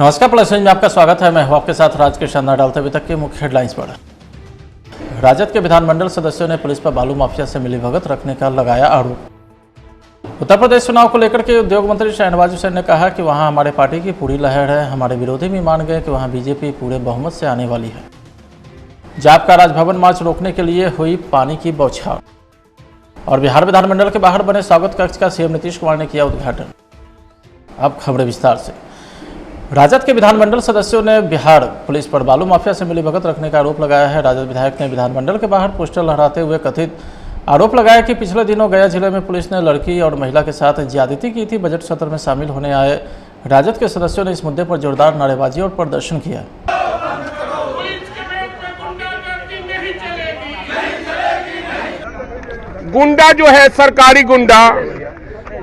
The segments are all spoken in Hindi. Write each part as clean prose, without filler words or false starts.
नमस्कार, प्लस में आपका स्वागत है। मैं हूं आपके साथ राज के शानदार डालते अभी तक के मुख्य हेडलाइंस पर। राजद के विधानमंडल सदस्यों ने पुलिस पर बालू माफिया से मिलीभगत रखने का लगाया आरोप। उत्तर प्रदेश चुनाव को लेकर के उद्योग मंत्री शहनवाज हुसैन ने कहा कि वहां हमारे पार्टी की पूरी लहर है। हमारे विरोधी भी मान गए कि वहां बीजेपी पूरे बहुमत से आने वाली है। जाप का राजभवन मार्च रोकने के लिए हुई पानी की बौछार। और बिहार विधानमंडल के बाहर बने स्वागत कक्ष का सीएम नीतीश कुमार ने किया उद्घाटन। अब खबरें विस्तार से। राजद के विधानमंडल सदस्यों ने बिहार पुलिस पर बालू माफिया से मिलीभगत रखने का आरोप लगाया है। राजद विधायक ने विधानमंडल के बाहर पोस्टर लहराते हुए कथित आरोप लगाया कि पिछले दिनों गया जिले में पुलिस ने लड़की और महिला के साथ ज्यादती की थी। बजट सत्र में शामिल होने आए राजद के सदस्यों ने इस मुद्दे पर जोरदार नारेबाजी और प्रदर्शन किया। गुंडा जो है, सरकारी गुंडा,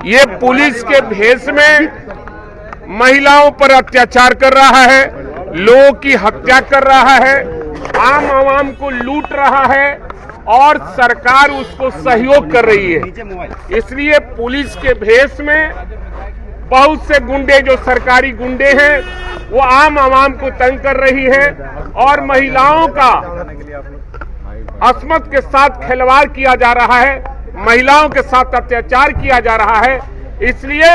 ये पुलिस के भेष में महिलाओं पर अत्याचार कर रहा है, लोगों की हत्या कर रहा है, आम आवाम को लूट रहा है और सरकार उसको सहयोग कर रही है। इसलिए पुलिस के भेष में बहुत से गुंडे जो सरकारी गुंडे हैं वो आम आवाम को तंग कर रही है और महिलाओं का अस्मत के साथ खिलवाड़ किया जा रहा है, महिलाओं के साथ अत्याचार किया जा रहा है। इसलिए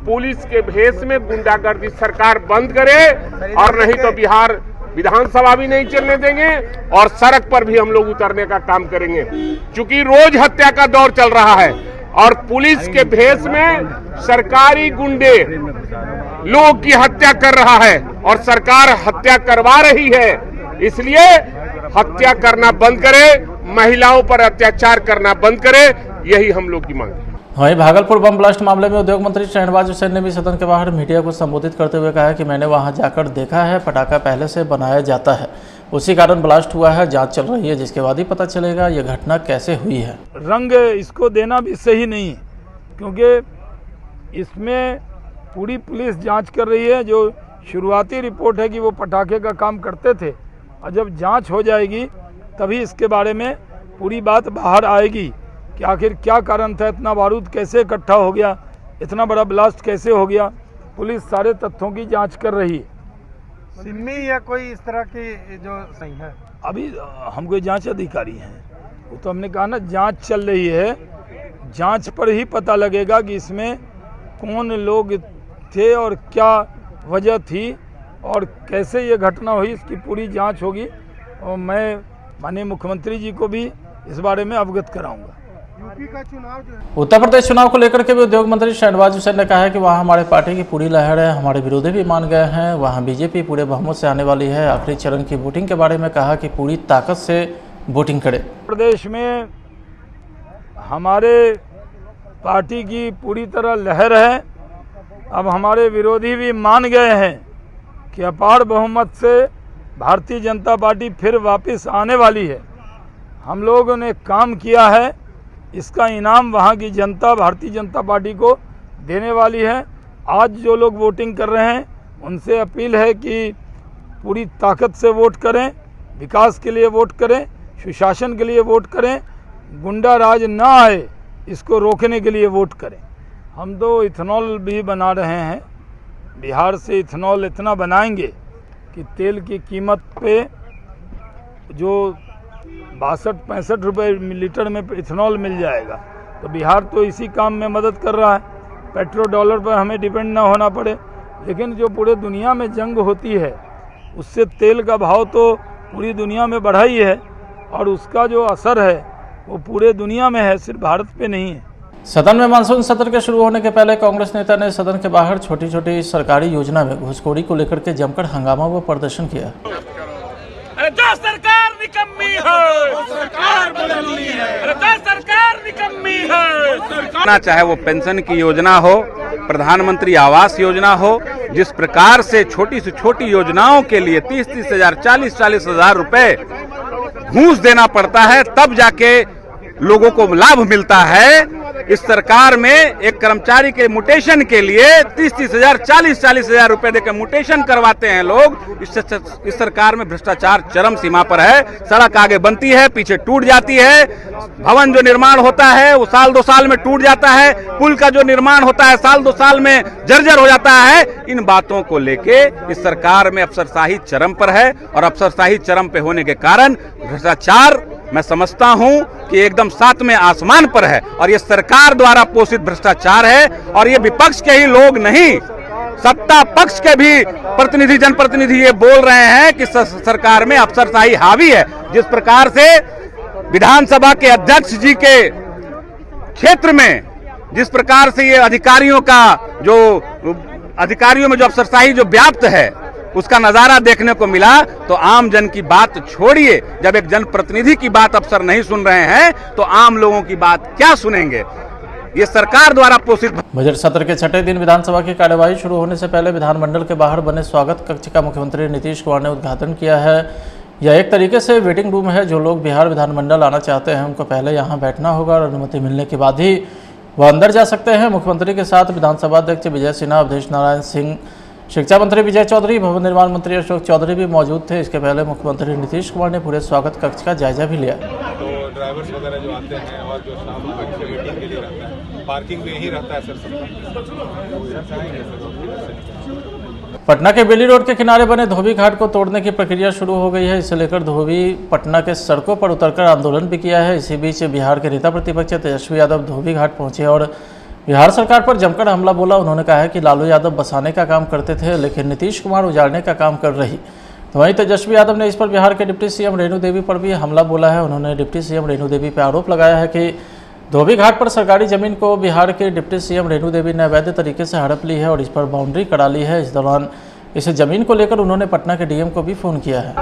पुलिस के भेष में गुंडागर्दी सरकार बंद करे और नहीं तो बिहार विधानसभा भी नहीं चलने देंगे और सड़क पर भी हम लोग उतरने का काम करेंगे। चूंकि रोज हत्या का दौर चल रहा है और पुलिस के भेष में सरकारी गुंडे लोगों की हत्या कर रहा है और सरकार हत्या करवा रही है। इसलिए हत्या करना बंद करे, महिलाओं पर अत्याचार करना बंद करे, यही हम लोग की मांग है। वहीं भागलपुर बम ब्लास्ट मामले में उद्योग मंत्री शहनवाज हुसैन ने भी सदन के बाहर मीडिया को संबोधित करते हुए कहा कि मैंने वहां जाकर देखा है, पटाखा पहले से बनाया जाता है, उसी कारण ब्लास्ट हुआ है। जांच चल रही है, जिसके बाद ही पता चलेगा यह घटना कैसे हुई है। रंग इसको देना भी सही नहीं है, क्योंकि इसमें पूरी पुलिस जांच कर रही है। जो शुरुआती रिपोर्ट है कि वो पटाखे का काम करते थे, और जब जांच हो जाएगी तभी इसके बारे में पूरी बात बाहर आएगी कि आखिर क्या कारण था, इतना बारूद कैसे इकट्ठा हो गया, इतना बड़ा ब्लास्ट कैसे हो गया। पुलिस सारे तथ्यों की जांच कर रही है। सिम्मी या कोई इस तरह की जो सही है, अभी हम कोई जांच अधिकारी हैं, वो तो हमने कहा ना जांच चल रही है। जांच पर ही पता लगेगा कि इसमें कौन लोग थे और क्या वजह थी और कैसे ये घटना हुई, इसकी पूरी जांच होगी। और मैं माननीय मुख्यमंत्री जी को भी इस बारे में अवगत कराऊंगा। यूपी का चुनाव जो है, उत्तर प्रदेश चुनाव को लेकर के भी उद्योग मंत्री शहनवाज हुसैन ने कहा है कि वहां हमारे पार्टी की पूरी लहर है। हमारे विरोधी भी मान गए हैं, वहां बीजेपी पूरे बहुमत से आने वाली है। आखिरी चरण की वोटिंग के बारे में कहा कि पूरी ताकत से वोटिंग करें। प्रदेश में हमारे पार्टी की पूरी तरह लहर है। अब हमारे विरोधी भी मान गए हैं कि अपार बहुमत से भारतीय जनता पार्टी फिर वापस आने वाली है। हम लोगों ने काम किया है, इसका इनाम वहाँ की जनता भारतीय जनता पार्टी को देने वाली है। आज जो लोग वोटिंग कर रहे हैं उनसे अपील है कि पूरी ताकत से वोट करें, विकास के लिए वोट करें, सुशासन के लिए वोट करें, गुंडा राज ना आए इसको रोकने के लिए वोट करें। हम तो इथेनॉल भी बना रहे हैं, बिहार से इथेनॉल इतना बनाएंगे कि तेल की कीमत पे जो 62-65 रुपये लीटर में इथेनॉल मिल जाएगा। तो बिहार तो इसी काम में मदद कर रहा है, पेट्रोल डॉलर पर हमें डिपेंड ना होना पड़े। लेकिन जो पूरे दुनिया में जंग होती है उससे तेल का भाव तो पूरी दुनिया में बढ़ा ही है और उसका जो असर है वो पूरे दुनिया में है, सिर्फ भारत पे नहीं है। सदन में मानसून सत्र के शुरू होने के पहले कांग्रेस नेता ने सदन के बाहर छोटी छोटी सरकारी योजना में घुसखोरी को लेकर के जमकर हंगामा व प्रदर्शन किया। जो सरकार निकम्मी है, सरकार बदलनी है, जो सरकार निकम्मी है। चाहे वो पेंशन की योजना हो, प्रधानमंत्री आवास योजना हो, जिस प्रकार से छोटी से छोटी योजनाओं के लिए 30-30 हजार 40-40 हजार रुपए घूस देना पड़ता है, तब जाके लोगों को लाभ मिलता है, इस सरकार में एक कर्मचारी के म्यूटेशन के लिए 30-30 हजार 40-40 हजार रुपए देकर म्यूटेशन करवाते हैं लोग। इस सरकार में भ्रष्टाचार चरम सीमा पर है। सड़क आगे बनती है, पीछे टूट जाती है। भवन जो निर्माण होता है वो साल 2 साल में टूट जाता है। पुल का जो निर्माण होता है साल 2 साल में जर्जर हो जाता है। इन बातों को लेके इस सरकार में अफसरशाही चरम पर है और अफसरशाही चरम पे होने के कारण भ्रष्टाचार मैं समझता हूं कि एकदम 7वें आसमान पर है और ये सरकार द्वारा पोषित भ्रष्टाचार है। और ये विपक्ष के ही लोग नहीं, सत्ता पक्ष के भी प्रतिनिधि, जनप्रतिनिधि ये बोल रहे हैं कि सरकार में अफसरशाही हावी है। जिस प्रकार से विधानसभा के अध्यक्ष जी के क्षेत्र में जिस प्रकार से ये अधिकारियों में जो अफसरशाही जो व्याप्त है उसका नजारा देखने को मिला, तो आम जन की बात छोड़िए, जब एक जनप्रतिनिधि की बात अफसर नहीं सुन रहे हैं तो आम लोगों की बात क्या सुनेंगे। ये सरकार द्वारा पोषित। बजट सत्र के छठे दिन विधानसभा की कार्यवाही शुरू होने से पहले विधानमंडल के बाहर बने स्वागत कक्ष का मुख्यमंत्री नीतीश कुमार ने उद्घाटन किया है। यह एक तरीके से वेटिंग रूम है। जो लोग बिहार विधानमंडल आना चाहते हैं उनको पहले यहाँ बैठना होगा और अनुमति मिलने के बाद ही वह अंदर जा सकते हैं। मुख्यमंत्री के साथ विधानसभा अध्यक्ष विजय सिन्हा, अवधेश नारायण सिंह, शिक्षा मंत्री विजय चौधरी, भवन निर्माण मंत्री अशोक चौधरी भी मौजूद थे। इसके पहले मुख्यमंत्री नीतीश कुमार ने पूरे स्वागत कक्ष का जायजा भी लिया। तो ड्राइवर्स वगैरह जो आते हैं और जो शाम को वेटिंग के लिए रहता है, पार्किंग भी यही रहता है सर। पटना के बेली रोड के किनारे बने धोबी घाट को तोड़ने की प्रक्रिया शुरू हो गई है। इसे लेकर धोबी पटना के सड़कों पर उतरकर आंदोलन भी किया है। इसी बीच बिहार के नेता प्रतिपक्ष तेजस्वी यादव धोबी घाट पहुंचे और बिहार सरकार पर जमकर हमला बोला। उन्होंने कहा है कि लालू यादव बसाने का काम करते थे लेकिन नीतीश कुमार उजाड़ने का काम कर रही। तो वहीं तेजस्वी यादव ने इस पर बिहार के डिप्टी सीएम रेणु देवी पर भी हमला बोला है। उन्होंने डिप्टी सीएम रेणु देवी पर आरोप लगाया है कि धोबी घाट पर सरकारी जमीन को बिहार के डिप्टी सीएम रेणु देवी ने अवैध तरीके से हड़प ली है और इस पर बाउंड्री करा ली है। इस दौरान इस जमीन को लेकर उन्होंने पटना के डीएम को भी फोन किया है।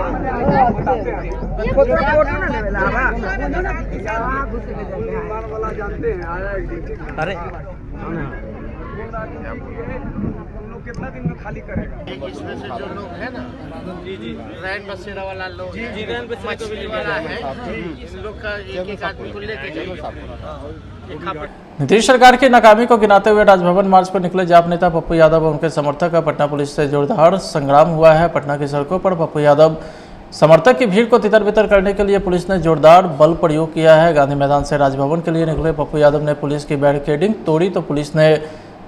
कितना दिन में खाली करेगा? इसमें से जो लोग हैं ना, जी रैन बसेरा वाला लोग, जी रैन मछली वाला है, इन लोग का एक आदमी को लेके जाइए। नीतीश सरकार की नाकामी को गिनाते हुए राजभवन मार्च पर निकले जाप नेता पप्पू यादव और उनके समर्थक का पटना पुलिस से जोरदार संग्राम हुआ है। पटना की सड़कों पर पप्पू यादव समर्थक की भीड़ को तितर बितर करने के लिए पुलिस ने जोरदार बल प्रयोग किया है। गांधी मैदान से राजभवन के लिए निकले पप्पू यादव ने पुलिस की बैरिकेडिंग तोड़ी तो पुलिस ने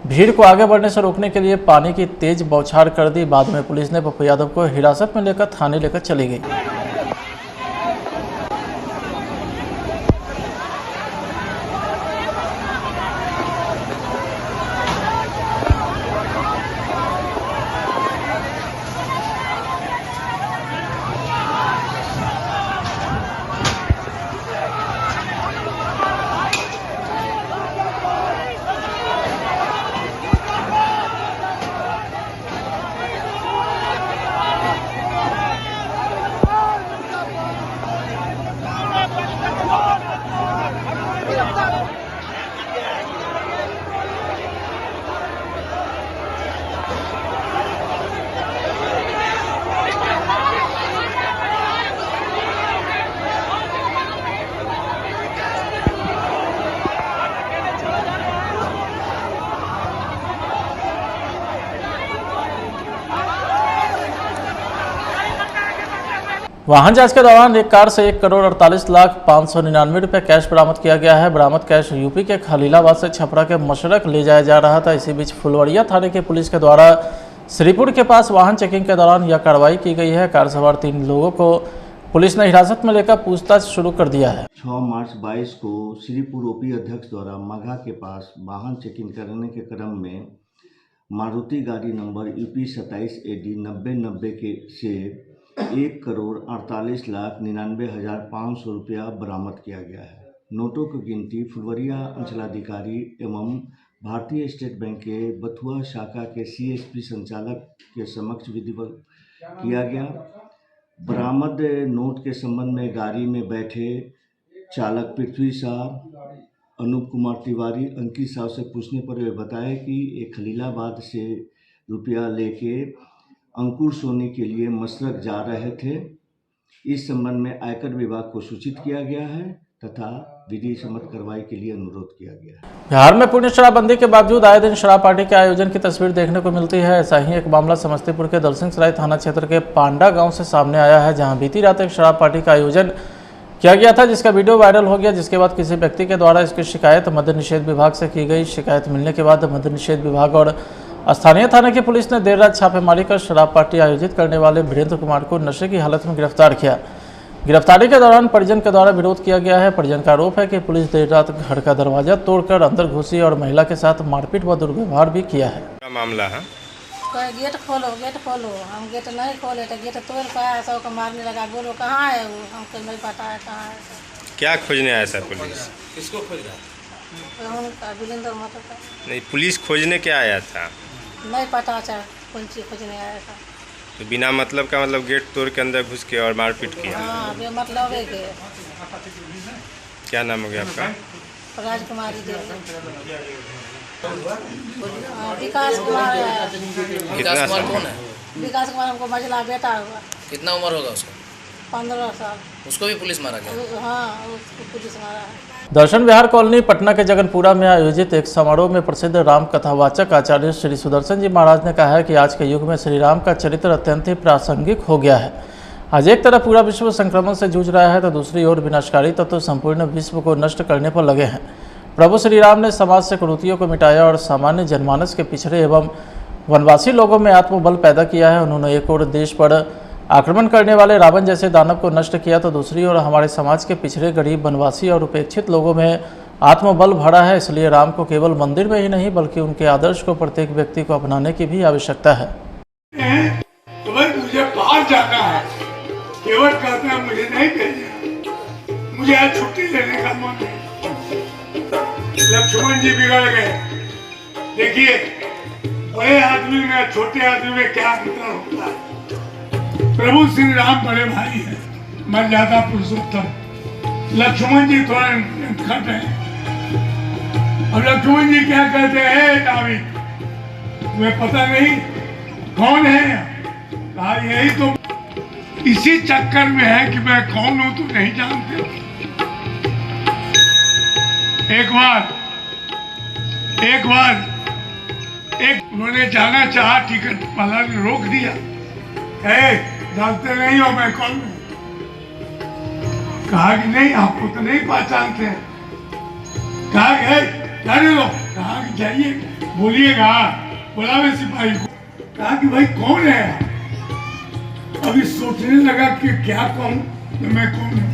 भीड़ को आगे बढ़ने से रोकने के लिए पानी की तेज बौछार कर दी। बाद में पुलिस ने पप्पू यादव को हिरासत में लेकर थाने लेकर चली गई। वाहन जांच के दौरान एक कार से 1,48,05,99 रुपये कैश बरामद किया गया है। बरामद कैश यूपी के खलीलाबाद से छपरा के मशरक ले जाया जा रहा था। इसी बीच फुलवरिया थाने के पुलिस के द्वारा श्रीपुर के पास वाहन चेकिंग के दौरान यह कार्रवाई की गई है। कार सवार 3 लोगों को पुलिस ने हिरासत में लेकर पूछताछ शुरू कर दिया है। 6 मार्च 22 को श्रीपुर ओपी अध्यक्ष द्वारा मघा के पास वाहन चेकिंग करने के क्रम में मारुति गाड़ी नंबर UP 27 AD 9090 के से 1,48,99,500 रुपया बरामद किया गया है। नोटों की गिनती फुलवरिया अंचलाधिकारी एवं भारतीय स्टेट बैंक के बथुआ शाखा के CSP संचालक के समक्ष विधिवत किया गया। बरामद नोट के संबंध में गाड़ी में बैठे चालक पृथ्वी शाह, अनूप कुमार तिवारी, अंकित साहु से पूछने पर वे बताया कि एक खलीलाबाद से रुपया लेके अंकुर सोने के लिए मशरक जा रहे थे। इस संबंध में आयकर विभाग को सूचित किया गया है तथा विधि सम्मत कार्रवाई के लिए अनुरोध किया गया है। बिहार में पूर्ण शराबबंदी के बावजूद आए दिन शराब पार्टी के आयोजन की तस्वीर देखने को मिलती है। ऐसा ही एक मामला समस्तीपुर के दलसिंहसराय थाना क्षेत्र के पांडा गांव से सामने आया है, जहां बीती रात एक शराब पार्टी का आयोजन किया गया था, जिसका वीडियो वायरल हो गया, जिसके बाद किसी व्यक्ति के द्वारा इसकी शिकायत मद्य निषेध विभाग से की गई। शिकायत मिलने के बाद मद्य निषेध विभाग और स्थानीय थाने की पुलिस ने देर रात छापेमारी कर शराब पार्टी आयोजित करने वाले वीरेंद्र कुमार को नशे की हालत में गिरफ्तार किया। गिरफ्तारी के दौरान परिजन के द्वारा विरोध किया गया है। परिजन का आरोप है कि पुलिस देर रात घर का दरवाजा तोड़कर अंदर घुसी और महिला के साथ मारपीट व दुर्व्यवहार भी किया है। क्या मामला है? गेट खोलो, हम गेट नहीं खोले तो गेट तोड़ पाया, सबको मारने लगा। बोलो कहाँ है वो, हमको नहीं पता है कहाँ है। क्या खोजने आया सर पुलिस? किसको खोज रहा है? उनका वीरेंद्र महतो का नहीं, पुलिस खोजने क्या आया था? नहीं पता चल कौन चीज खोजने आया था। तो बिना मतलब का मतलब गेट तोड़ के अंदर घुस के और मारपीट किया। हाँ बे मतलब है के। क्या नाम हो गया आपका? राजकुमारी देवी। विकास कुमार है। कितना साल? कौन है? विकास कुमार हमको मझला बेटा हुआ। कितना उम्र होगा उसका? 15 साल। उसको भी पुलिस मारा गया? हाँ उसको पुलिस मारा है। दर्शन विहार कॉलोनी पटना के जगनपुरा में आयोजित एक समारोह में प्रसिद्ध राम कथावाचक आचार्य श्री सुदर्शन जी महाराज ने कहा है कि आज के युग में श्री राम का चरित्र अत्यंत ही प्रासंगिक हो गया है। आज एक तरफ पूरा विश्व संक्रमण से जूझ रहा है तो दूसरी ओर विनाशकारी तत्व संपूर्ण विश्व को नष्ट करने पर लगे हैं। प्रभु श्री राम ने समाज से कुरीतियों को मिटाया और सामान्य जनमानस के पिछड़े एवं वनवासी लोगों में आत्मबल पैदा किया है। उन्होंने एक और देश पर आक्रमण करने वाले रावण जैसे दानव को नष्ट किया तो दूसरी ओर हमारे समाज के पिछड़े गरीब वनवासी और उपेक्षित लोगों में आत्मबल भरा है। इसलिए राम को केवल मंदिर में ही नहीं बल्कि उनके आदर्श को प्रत्येक व्यक्ति को अपनाने की भी आवश्यकता है। तो भाई मुझे बाहर जाना है, केवल कहते हैं मुझे नहीं भेजना, मुझे आज छुट्टी लेने का मन है। लक्ष्मण जी बिगड़ गए। देखिए बड़े आदमी में छोटे आदमी में क्या अंतर होता है। प्रभु श्री राम बड़े भाई है, मर्यादा पुरुषोत्तम। लक्ष्मण जी थोड़ा खट है। अब लक्ष्मण जी क्या कहते हैं, नाविक तुम्हें पता नहीं कौन है? कहा यही तो इसी चक्कर में है कि मैं कौन हूं तो नहीं जानते। एक बार उन्होंने जाना चाहा, टिकट वाला ने रोक दिया। जानते नहीं हो मैं कौन हूं? कहा कि नहीं आपको तो नहीं पहचानते हैं। कहा जाने दो। कहा कि जाइए बोलिएगा, बोला मैं सिपाही को। कहा कि भाई कौन है? अभी सोचने लगा कि क्या कहूं, तो मैं कौन हूं?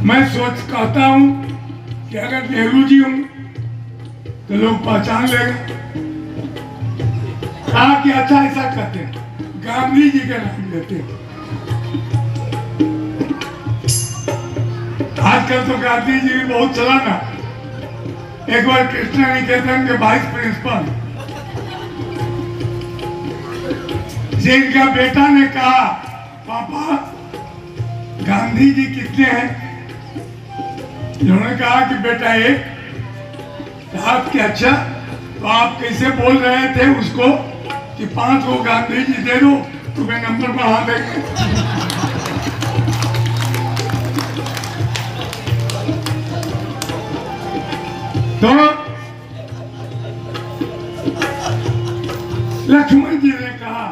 मैं कहता हूं कि अगर नेहरू जी हूं तो लोग पहचान लेगा। कहा कि अच्छा ऐसा कहते हैं, गांधी जी का नाम लेते हैं। आजकल तो गांधी जी भी बहुत चला ना। एक बार कृष्णा निकेतन के वाइस प्रिंसिपल जिनका बेटा ने कहा, पापा गांधी जी कितने हैं? उन्होंने कहा कि बेटा एक। कहा कि अच्छा तो आप कैसे बोल रहे थे उसको कि 5 को गांधी जी दे दो तुम्हें नंबर बढ़ा देंगे। तो लक्ष्मण जी ने कहा।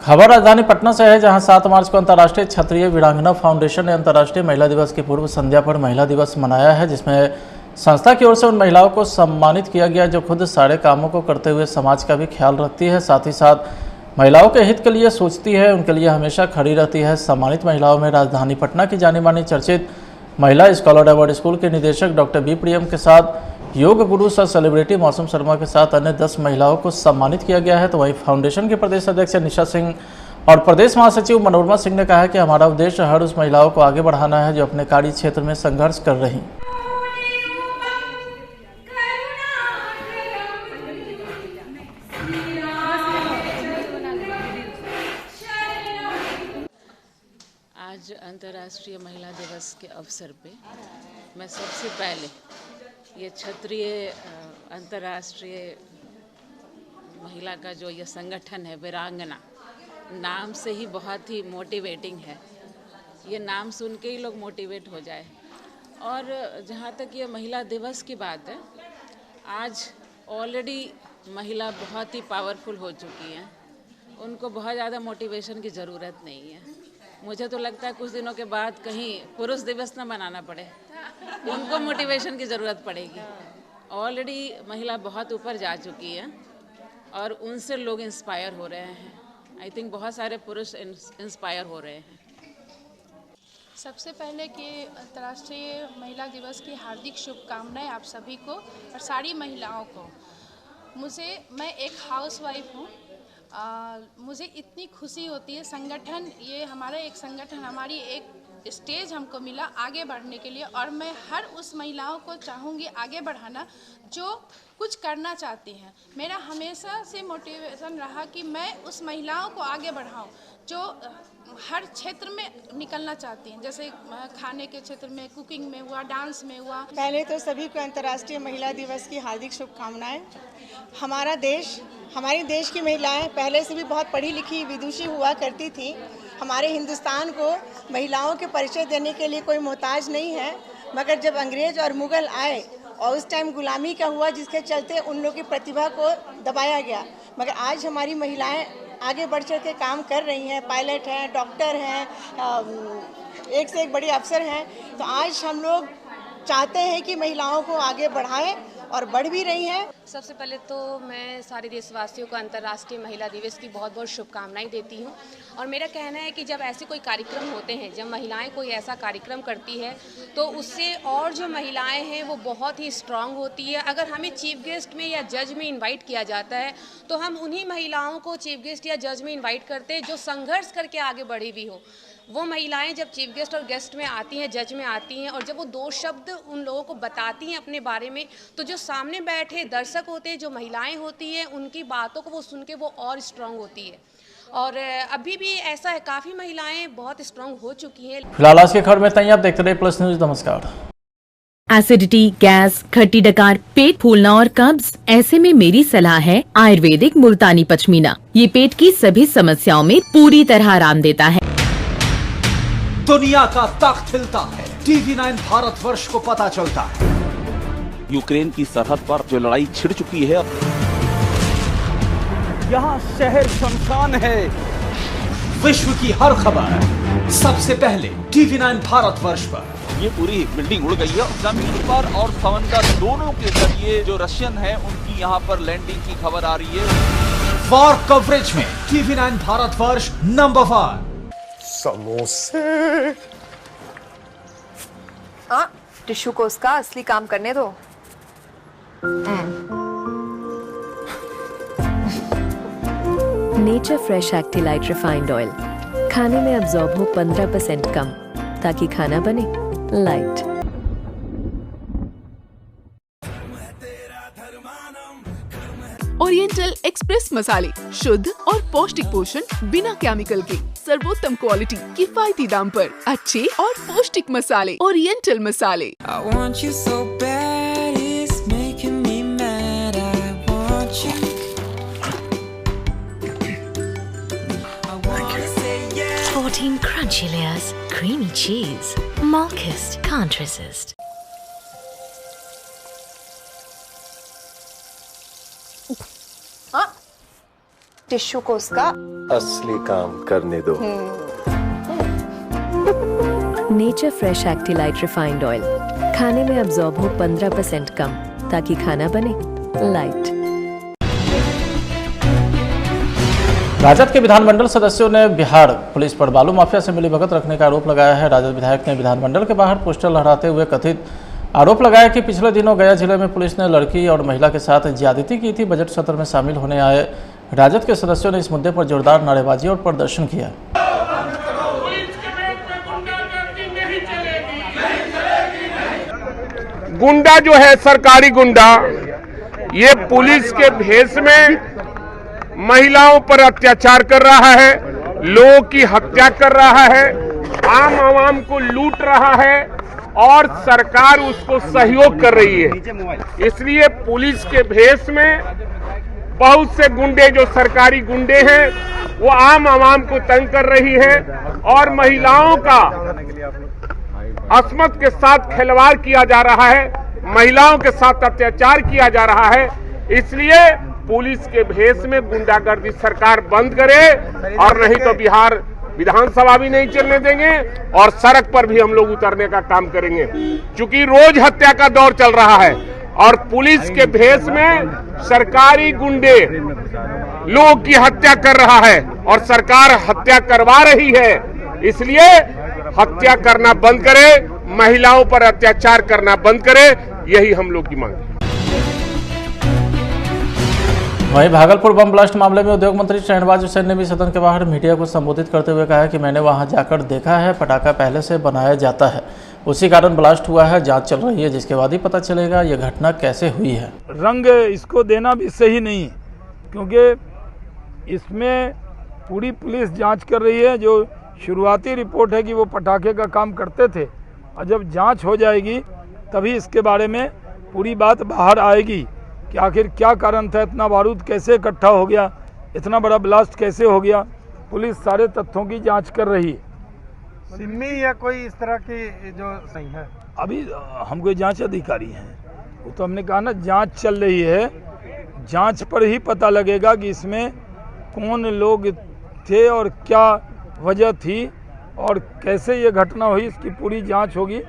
खबर राजधानी पटना से है, जहां 7 मार्च को अंतर्राष्ट्रीय क्षत्रिय वीरांगना फाउंडेशन ने अंतर्राष्ट्रीय महिला दिवस की पूर्व संध्या पर महिला दिवस मनाया है, जिसमें संस्था की ओर से उन महिलाओं को सम्मानित किया गया जो खुद सारे कामों को करते हुए समाज का भी ख्याल रखती है, साथ ही साथ महिलाओं के हित के लिए सोचती है, उनके लिए हमेशा खड़ी रहती है। सम्मानित महिलाओं में राजधानी पटना की जानी मानी चर्चित महिला स्कॉलर अवार्ड स्कूल के निदेशक डॉक्टर बी प्रियम के साथ योग गुरु सह सेलिब्रिटी मौसम शर्मा के साथ अन्य 10 महिलाओं को सम्मानित किया गया है। तो वहीं फाउंडेशन के प्रदेश अध्यक्ष निशा सिंह और प्रदेश महासचिव मनोरमा सिंह ने कहा है कि हमारा उद्देश्य हर उस महिलाओं को आगे बढ़ाना है जो अपने कार्य क्षेत्र में संघर्ष कर रही। आज अंतर्राष्ट्रीय महिला दिवस के अवसर पे मैं सबसे पहले ये क्षत्रिय अंतर्राष्ट्रीय महिला का जो ये संगठन है वीरांगना, नाम से ही बहुत ही मोटिवेटिंग है। ये नाम सुन के ही लोग मोटिवेट हो जाए। और जहाँ तक ये महिला दिवस की बात है, आज ऑलरेडी महिला बहुत ही पावरफुल हो चुकी हैं, उनको बहुत ज़्यादा मोटिवेशन की ज़रूरत नहीं है। मुझे तो लगता है कुछ दिनों के बाद कहीं पुरुष दिवस ना मनाना पड़े, उनको मोटिवेशन की ज़रूरत पड़ेगी। ऑलरेडी महिला बहुत ऊपर जा चुकी है और उनसे लोग इंस्पायर हो रहे हैं। आई थिंक बहुत सारे पुरुष इंस्पायर हो रहे हैं। सबसे पहले कि अंतर्राष्ट्रीय महिला दिवस की हार्दिक शुभकामनाएं आप सभी को और सारी महिलाओं को। मैं एक हाउसवाइफ हूँ। मुझे इतनी खुशी होती है, संगठन ये हमारा एक संगठन, हमारी एक स्टेज हमको मिला आगे बढ़ने के लिए, और मैं हर उस महिलाओं को चाहूँगी आगे बढ़ाना जो कुछ करना चाहती हैं। मेरा हमेशा से मोटिवेशन रहा कि मैं उस महिलाओं को आगे बढ़ाऊं जो हर क्षेत्र में निकलना चाहती हैं, जैसे खाने के क्षेत्र में, कुकिंग में हुआ, डांस में हुआ। पहले तो सभी को अंतर्राष्ट्रीय महिला दिवस की हार्दिक शुभकामनाएं। हमारा देश, हमारे देश की महिलाएं पहले से भी बहुत पढ़ी लिखी विदुषी हुआ करती थी। हमारे हिंदुस्तान को महिलाओं के परिचय देने के लिए कोई मोहताज नहीं है, मगर जब अंग्रेज और मुग़ल आए और उस टाइम गुलामी का हुआ, जिसके चलते उन लोगों की प्रतिभा को दबाया गया, मगर आज हमारी महिलाएं आगे बढ़ चढ़ के काम कर रही हैं। पायलट हैं, डॉक्टर हैं, एक से एक बड़े अफसर हैं। तो आज हम लोग चाहते हैं कि महिलाओं को आगे बढ़ाएं और बढ़ भी रही हैं। सबसे पहले तो मैं सारे देशवासियों को अंतर्राष्ट्रीय महिला दिवस की बहुत बहुत शुभकामनाएं देती हूं। और मेरा कहना है कि जब ऐसे कोई कार्यक्रम होते हैं, जब महिलाएं कोई ऐसा कार्यक्रम करती है, तो उससे और जो महिलाएं हैं वो बहुत ही स्ट्रांग होती है। अगर हमें चीफ गेस्ट में या जज में इन्वाइट किया जाता है, तो हम उन्हीं महिलाओं को चीफ गेस्ट या जज में इन्वाइट करते हैं जो संघर्ष करके आगे बढ़ी भी हो। वो महिलाएं जब चीफ गेस्ट और गेस्ट में आती हैं, जज में आती हैं, और जब वो दो शब्द उन लोगों को बताती हैं अपने बारे में, तो जो सामने बैठे दर्शक होते हैं, जो महिलाएं होती हैं, उनकी बातों को वो सुन के वो और स्ट्रांग होती है। और अभी भी ऐसा है, काफ़ी महिलाएं बहुत स्ट्रांग हो चुकी हैं। फिलहाल आज के खबर में तैयार, आप देखते रहे प्लस न्यूज। नमस्कार। एसिडिटी, गैस, खट्टी डकार, पेट फूलना और कब्ज, ऐसे में मेरी सलाह है आयुर्वेदिक मुल्तानी पचमीना। ये पेट की सभी समस्याओं में पूरी तरह आराम देता है। दुनिया का तख्त हिलता है, TV9 भारतवर्ष को पता चलता है। यूक्रेन की सरहद पर जो लड़ाई छिड़ चुकी है, यहाँ शहर शमशान है। विश्व की हर खबर सबसे पहले TV9 भारतवर्ष पर। ये पूरी बिल्डिंग उड़ गई है। जमीन पर और समंदर दोनों के जरिए जो रशियन है उनकी यहाँ पर लैंडिंग की खबर आ रही है। वॉर कवरेज में TV9 भारतवर्ष नंबर 1। समोसे। टिश्यू को उसका असली काम करने दो। नेचर फ्रेश एक्टिलाइट रिफाइंड ऑयल, खाने में अब्जॉर्ब हो 15% कम, ताकि खाना बने लाइट। ओरिएंटल एक्सप्रेस मसाले, शुद्ध और पौष्टिक पोषण बिना केमिकल के, सर्वोत्तम क्वालिटी, किफायती दाम पर अच्छे और पौष्टिक मसाले। ओरिएंटल मसाले। Fourteen crunchy layers, creamy cheese. Malkist can't resist. Tissue को उसका असली काम करने दो। नेचर फ्रेश एक्टिलाइट रिफाइंड ऑयल, खाने में अब्जॉर्ब हो 15% कम, ताकि खाना बने लाइट। राजद के विधानमंडल सदस्यों ने बिहार पुलिस पर बालू माफिया से मिलीभगत रखने का आरोप लगाया है। राजद विधायक ने विधानमंडल के बाहर पोस्टर लहराते हुए कथित आरोप लगाया कि पिछले दिनों गया जिले में पुलिस ने लड़की और महिला के साथ ज्यादती की थी। बजट सत्र में शामिल होने आए राजद के सदस्यों ने इस मुद्दे पर जोरदार नारेबाजी और प्रदर्शन किया। गुंडा जो है, सरकारी गुंडा, ये पुलिस के भेष में महिलाओं पर अत्याचार कर रहा है, लोगों की हत्या कर रहा है, आम आवाम को लूट रहा है और सरकार उसको सहयोग कर रही है। इसलिए पुलिस के भेष में बहुत से गुंडे जो सरकारी गुंडे हैं वो आम आवाम को तंग कर रही है और महिलाओं का अस्मत के साथ खिलवाड़ किया जा रहा है, महिलाओं के साथ अत्याचार किया जा रहा है। इसलिए पुलिस के भेष में गुंडागर्दी सरकार बंद करे और नहीं तो बिहार विधानसभा भी नहीं चलने देंगे और सड़क पर भी हम लोग उतरने का काम करेंगे। चूंकि रोज हत्या का दौर चल रहा है और पुलिस के भेष में सरकारी गुंडे लोगों की हत्या कर रहा है और सरकार हत्या करवा रही है। इसलिए हत्या करना बंद करे, महिलाओं पर अत्याचार करना बंद करे, यही हम लोग की मांग है। वहीं भागलपुर बम ब्लास्ट मामले में उद्योग मंत्री शहनवाज हुसैन ने भी सदन के बाहर मीडिया को संबोधित करते हुए कहा कि मैंने वहां जाकर देखा है, पटाखा पहले से बनाया जाता है, उसी कारण ब्लास्ट हुआ है, जांच चल रही है, जिसके बाद ही पता चलेगा ये घटना कैसे हुई है। रंग इसको देना भी सही नहीं है, क्योंकि इसमें पूरी पुलिस जांच कर रही है। जो शुरुआती रिपोर्ट है कि वो पटाखे का काम करते थे, और जब जांच हो जाएगी तभी इसके बारे में पूरी बात बाहर आएगी कि आखिर क्या कारण था, इतना बारूद कैसे इकट्ठा हो गया, इतना बड़ा ब्लास्ट कैसे हो गया। पुलिस सारे तथ्यों की जांच कर रही है। सिम्मी या कोई इस तरह की जो सही है, अभी हम कोई जांच अधिकारी हैं, वो तो हमने कहा ना जांच चल रही है, जांच पर ही पता लगेगा कि इसमें कौन लोग थे और क्या वजह थी और कैसे ये घटना हुई, इसकी पूरी जांच होगी।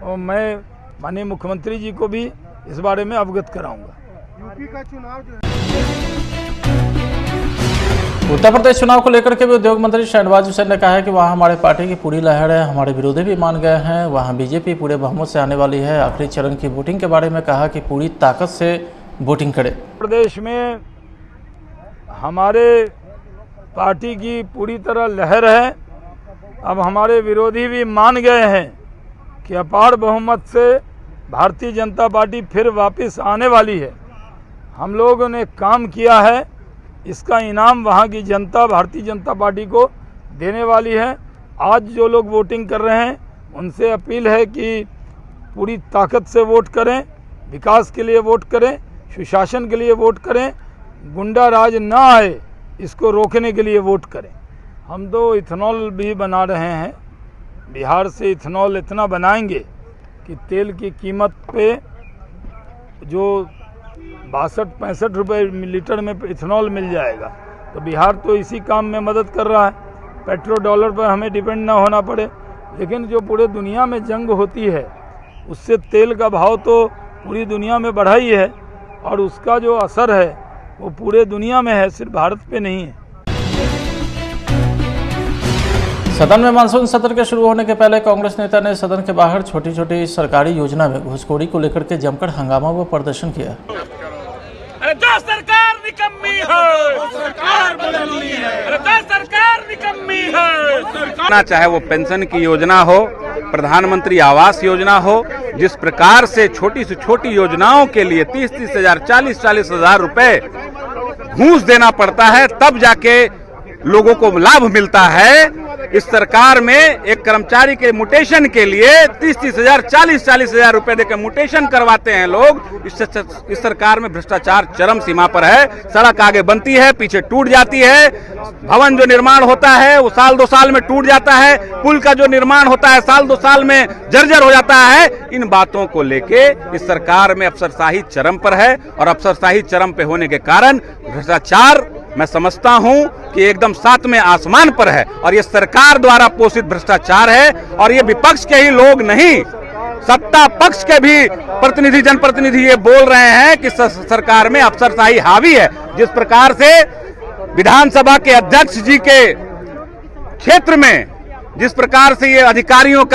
और मैं माननीय मुख्यमंत्री जी को भी इस बारे में अवगत कराऊंगा। यूपी का चुनाव जो उत्तर प्रदेश चुनाव को लेकर के भी उद्योग मंत्री शहनवाज हुसैन ने कहा है कि वहाँ हमारे पार्टी की पूरी लहर है, हमारे विरोधी भी मान गए हैं, वहाँ बीजेपी पूरे बहुमत से आने वाली है। आखिरी चरण की वोटिंग के बारे में कहा कि पूरी ताकत से वोटिंग करें। प्रदेश में हमारे पार्टी की पूरी तरह लहर है। अब हमारे विरोधी भी मान गए हैं कि अपार बहुमत से भारतीय जनता पार्टी फिर वापस आने वाली है। हम लोगों ने काम किया है, इसका इनाम वहाँ की जनता भारतीय जनता पार्टी को देने वाली है। आज जो लोग वोटिंग कर रहे हैं उनसे अपील है कि पूरी ताकत से वोट करें, विकास के लिए वोट करें, सुशासन के लिए वोट करें, गुंडा राज ना आए इसको रोकने के लिए वोट करें। हम तो इथेनॉल भी बना रहे हैं, बिहार से इथेनॉल इतना बनाएंगे कि तेल की कीमत पे जो 62-65 रुपये लीटर में इथेनॉल मिल जाएगा। तो बिहार तो इसी काम में मदद कर रहा है, पेट्रोल डॉलर पर हमें डिपेंड ना होना पड़े। लेकिन जो पूरे दुनिया में जंग होती है उससे तेल का भाव तो पूरी दुनिया में बढ़ा ही है और उसका जो असर है वो पूरे दुनिया में है, सिर्फ भारत पे नहीं है। सदन में मानसून सत्र के शुरू होने के पहले कांग्रेस नेता ने सदन के बाहर छोटी छोटी सरकारी योजना में घुसखोरी को लेकर के जमकर हंगामा व प्रदर्शन किया। अरे जो सरकार निकम्मी है, सरकार बदलनी है, अरे जो सरकार निकम्मी है। चाहे वो पेंशन की योजना हो, प्रधानमंत्री आवास योजना हो, जिस प्रकार से छोटी से छोटी योजनाओं के लिए 30-30 हजार 40-40 हजार रुपए घूस देना पड़ता है, तब जाके लोगों को लाभ मिलता है। इस सरकार में एक कर्मचारी के म्यूटेशन के लिए 30-30 हजार 40-40 हजार रुपए देकर म्यूटेशन करवाते हैं लोग। इस सरकार में भ्रष्टाचार चरम सीमा पर है। सड़क आगे बनती है, पीछे टूट जाती है। भवन जो निर्माण होता है वो साल 2 साल में टूट जाता है। पुल का जो निर्माण होता है साल 2 साल में जर्जर हो जाता है। इन बातों को लेके इस सरकार में अफसरशाही चरम पर है और अफसरशाही चरम पे होने के कारण भ्रष्टाचार मैं समझता हूं कि एकदम 7वें आसमान पर है और ये सरकार द्वारा पोषित भ्रष्टाचार है। और ये विपक्ष के ही लोग नहीं, सत्ता पक्ष के भी प्रतिनिधि, जनप्रतिनिधि ये बोल रहे हैं कि सरकार में अफसरशाही हावी है। जिस प्रकार से विधानसभा के अध्यक्ष जी के क्षेत्र में जिस प्रकार से ये अधिकारियों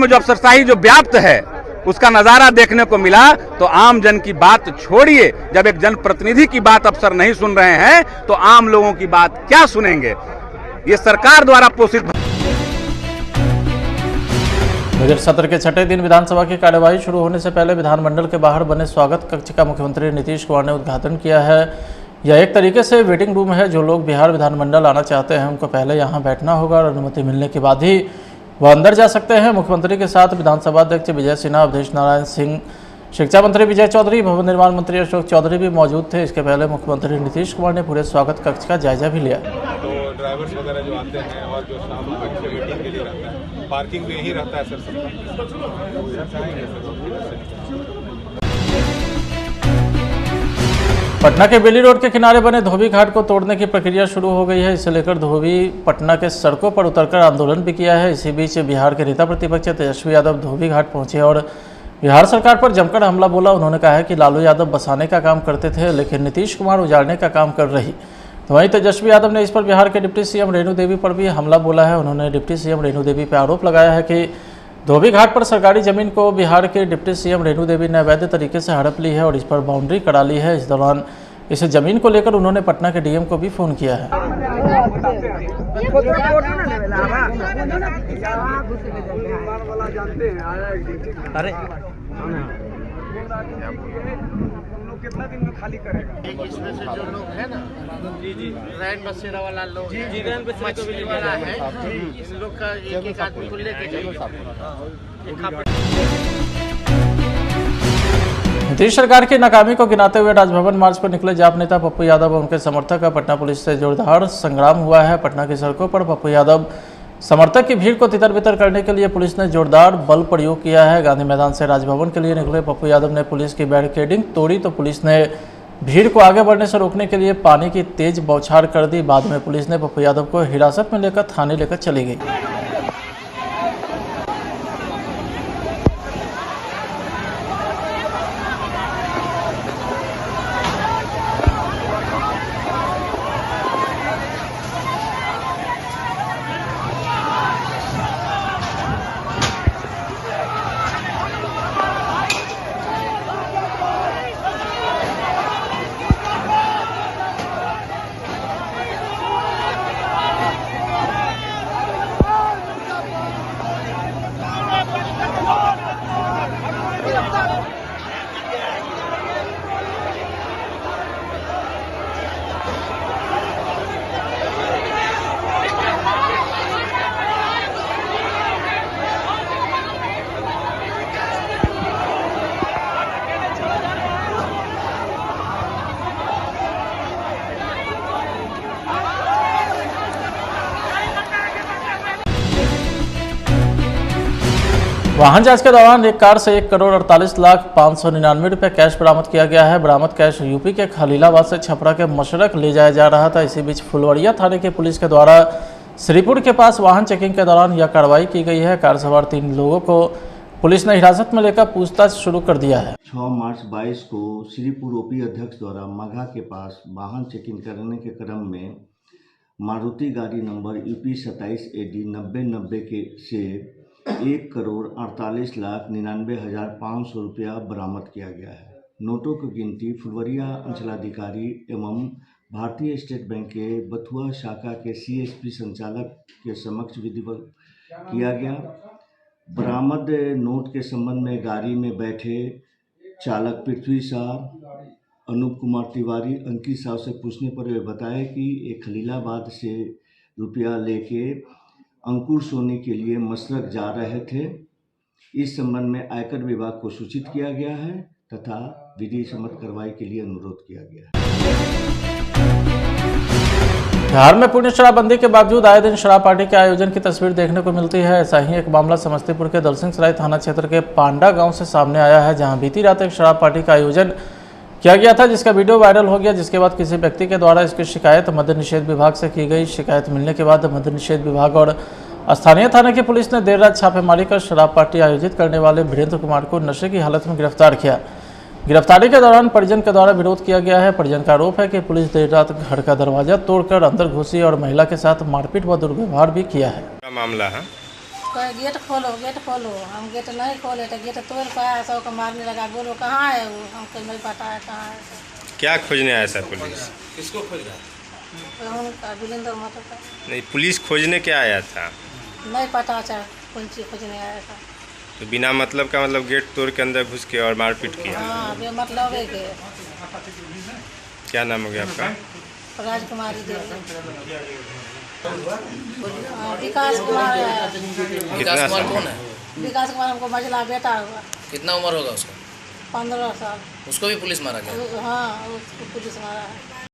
में जो अफसरशाही जो व्याप्त है उसका नजारा देखने को मिला, तो आम जन की बात छोड़िए, जब एक जनप्रतिनिधि की बात अफसर नहीं सुन रहे हैं तो आम लोगों की बात क्या सुनेंगे। ये सरकार द्वारा पोषित। बजट सत्र के छठे दिन विधानसभा की कार्यवाही शुरू होने से पहले विधानमंडल के बाहर बने स्वागत कक्ष का मुख्यमंत्री नीतीश कुमार ने उद्घाटन किया है। यह एक तरीके से वेटिंग रूम है। जो लोग बिहार विधानमंडल आना चाहते हैं उनको पहले यहाँ बैठना होगा और अनुमति मिलने के बाद ही वह अंदर जा सकते हैं। मुख्यमंत्री के साथ विधानसभा अध्यक्ष विजय सिन्हा, अवधेश नारायण सिंह, शिक्षा मंत्री विजय चौधरी, भवन निर्माण मंत्री अशोक चौधरी भी मौजूद थे। इसके पहले मुख्यमंत्री नीतीश कुमार ने पूरे स्वागत कक्ष का जायजा भी लिया। तो ड्राइवर्स वगैरह जो आते हैं और जो शाम को बच्चे मीटिंग के लिए रहता है, पार्किंग में यही रहता है सर सबका। पटना के बेली रोड के किनारे बने धोबी घाट को तोड़ने की प्रक्रिया शुरू हो गई है। इसे लेकर धोबी पटना के सड़कों पर उतरकर आंदोलन भी किया है। इसी बीच बिहार के नेता प्रतिपक्ष तेजस्वी यादव धोबी घाट पहुंचे और बिहार सरकार पर जमकर हमला बोला। उन्होंने कहा है कि लालू यादव बसाने का काम करते थे, लेकिन नीतीश कुमार उजाड़ने का काम कर रही। तो वहीं तेजस्वी यादव ने इस पर बिहार के डिप्टी सीएम रेणु देवी पर भी हमला बोला है। उन्होंने डिप्टी सीएम रेणु देवी पर आरोप लगाया है कि धोबी घाट पर सरकारी जमीन को बिहार के डिप्टी सीएम रेणु देवी ने अवैध तरीके से हड़प ली है और इस पर बाउंड्री करा ली है। इस दौरान इस जमीन को लेकर उन्होंने पटना के डीएम को भी फोन किया है। कितना दिन में खाली करेगा? एक इसमें से जो लोग है ना, रैन बसेरा वाला लोग, मछली वाला है, इन लोग का एक आदमी को लेके जाएगा। नीतीश सरकार की नाकामी को गिनाते हुए राजभवन मार्च पर निकले जाप नेता पप्पू यादव और उनके समर्थक का पटना पुलिस से जोरदार संग्राम हुआ है। पटना की सड़कों पर पप्पू यादव समर्थक की भीड़ को तितर बितर करने के लिए पुलिस ने जोरदार बल प्रयोग किया है। गांधी मैदान से राजभवन के लिए निकले पप्पू यादव ने पुलिस की बैरिकेडिंग तोड़ी तो पुलिस ने भीड़ को आगे बढ़ने से रोकने के लिए पानी की तेज बौछार कर दी। बाद में पुलिस ने पप्पू यादव को हिरासत में लेकर थाने लेकर चली गई। वाहन जांच के दौरान एक कार से 1,48,599 रुपये कैश बरामद किया गया है। बरामद कैश यूपी के खलीलाबाद से छपरा के मशरक ले जाया जा रहा था। इसी बीच फुलवरिया थाने की पुलिस के द्वारा श्रीपुर के पास वाहन चेकिंग के दौरान यह कार्रवाई की गई है। कार सवार 3 लोगों को पुलिस ने हिरासत में लेकर पूछताछ शुरू कर दिया है। 6 मार्च 22 को श्रीपुर ओपी अध्यक्ष द्वारा मघा के पास वाहन चेकिंग करने के क्रम में मारुति गाड़ी नंबर UP 27 AD 9090 के से 1,48,99,500 रुपया बरामद किया गया है। नोटों की गिनती फुलवरिया अंचलाधिकारी एवं भारतीय स्टेट बैंक के बथुआ शाखा के CSP संचालक के समक्ष विधिवत किया गया। बरामद नोट के संबंध में गाड़ी में बैठे चालक पृथ्वी शाह, अनूप कुमार तिवारी, अंकित साहु से पूछने पर वे बताया कि एक खलीलाबाद से रुपया लेके अंकुर सोने के लिए मशरक जा रहे थे। इस संबंध में आयकर विभाग को सूचित किया गया है तथा विधि सम्मत कार्रवाई के लिए अनुरोध किया गया है। बिहार में पूर्ण शराबबंदी के बावजूद आए दिन शराब पार्टी के आयोजन की तस्वीर देखने को मिलती है। ऐसा ही एक मामला समस्तीपुर के दलसिंहसराय थाना क्षेत्र के पांडा गांव से सामने आया है, जहां बीती रात एक शराब पार्टी का आयोजन किया गया था, जिसका वीडियो वायरल हो गया। जिसके बाद किसी व्यक्ति के द्वारा इसकी शिकायत मद्य निषेध विभाग से की गई। शिकायत मिलने के बाद मद्य निषेध विभाग और स्थानीय थाने की पुलिस ने देर रात छापेमारी कर शराब पार्टी आयोजित करने वाले वीरेंद्र कुमार को नशे की हालत में गिरफ्तार किया। गिरफ्तारी के दौरान परिजन के द्वारा विरोध किया गया है। परिजन का आरोप है कि पुलिस देर रात घर का दरवाजा तोड़कर अंदर घुसी और महिला के साथ मारपीट व दुर्व्यवहार भी किया है। क्या मामला है? गेट खोलो, गेट खोलो। हम गेट नहीं खोले तो गेट तोड़ पाया, सबको मारने लगा। बोलो कहाँ है वो, हमको नहीं पता है कहाँ है। क्या खोजने आया सर पुलिस? किसको खोज रहा है? उनका वीरेंद्र महतो का। नहीं, पुलिस खोजने क्या आया था? नहीं पता चल कौन चीज खोजने आया था। तो बिना मतलब का मतलब गेट तोड़ के अंदर घुस के और मारपीट किया? हाँ, बेमतलब है के। क्या नाम हो गया आपका? राजकुमारी देवी। विकास कुमार है। विकास कुमार कौन है? विकास कुमार हमको मझला बेटा हुआ। कितना उम्र होगा उसका? 15 साल। उसको भी पुलिस मारा गया? हाँ, उसको पुलिस मारा है।